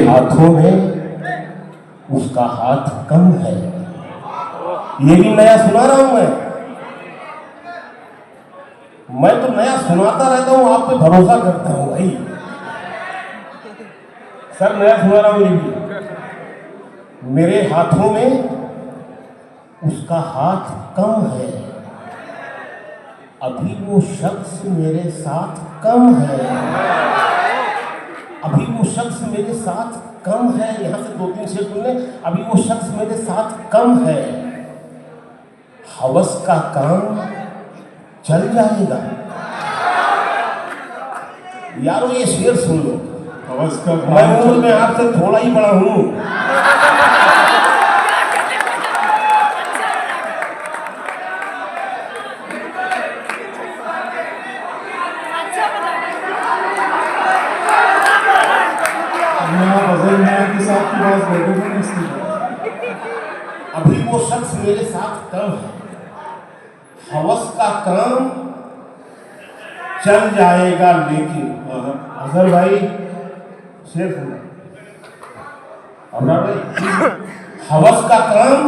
हाथों में उसका हाथ कम है। ये भी नया सुना रहा हूं मैं तो नया सुनाता रहता हूं, आप पे भरोसा करता हूं भाई। सर नया सुना रहा हूं ये भी। मेरे हाथों में उसका हाथ कम है, अभी वो शख्स मेरे साथ कम है। अभी वो शख्स मेरे साथ कम है। यहां से 2-3 शेर सुनने। अभी वो शख्स मेरे साथ कम है, हवस का काम चल जाएगा। यारो ये शेर सुन लो। हवस का मैं उम्र में आपसे थोड़ा ही बड़ा हूं। अभी वो शख्स मेरे साथ कम है, हवस का काम चल जाएगा। लेकिन अजहर भाई शेर सुना, अमरा भाई, हवस का काम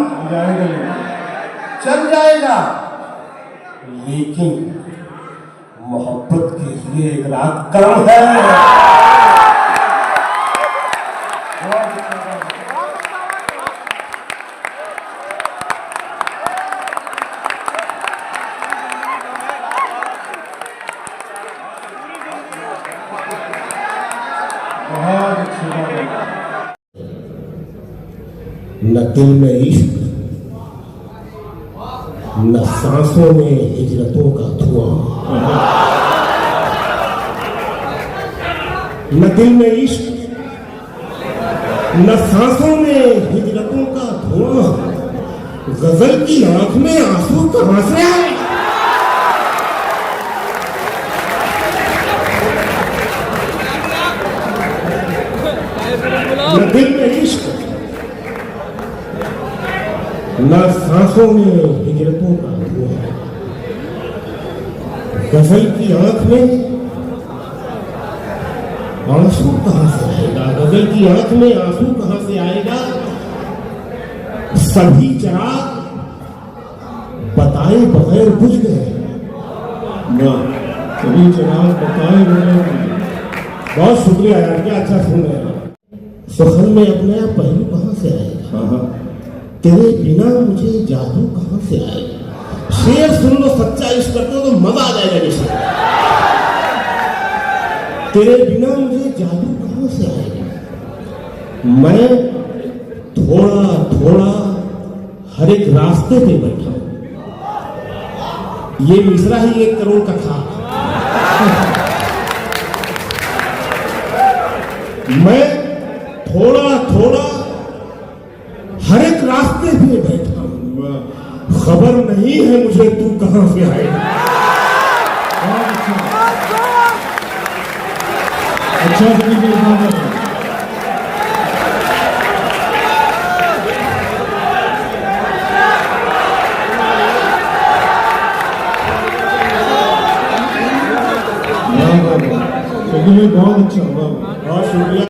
चल जाएगा, लेकिन मोहब्बत के लिए एक रात कम है। न दिल में इश्क, न सांसों में हिजरतों का धुआं। न दिल में इश्क, न सांसों में हिजरतों का धुआं। गजल की आंख में आंसू कहां से आए? न दिल में इश्क, न सांसों में हिजरतों का धुआं। गजल की आंख में आंसू कहां से आएगा? गजल की आंख में आंसू कहां से आएगा? सभी चिराग बताए बगैर बुझ गए। सभी चिराग बताए बगैर। बहुत शुक्रिया यार, क्या अच्छा सुन रहे हैं। सुखन में अपने आप पहलू कहां से आएगा? तेरे बिना मुझे जादू कहां से आएगा? शेर सुन लो, सच्चा इश्क करते हो तो मजा आ जाएगा। जैसे तेरे बिना मुझे जादू कहां से आएगा? मैं थोड़ा थोड़ा हर एक रास्ते पे बैठा हूं। ये मिसरा ही 1 करोड़ का था। मैं थोड़ा थोड़ा हर एक रास्ते पे बैठा हूं, खबर नहीं है मुझे तू कहां से आएगा। अच्छा बहुत अच्छा। बहुत शुक्रिया।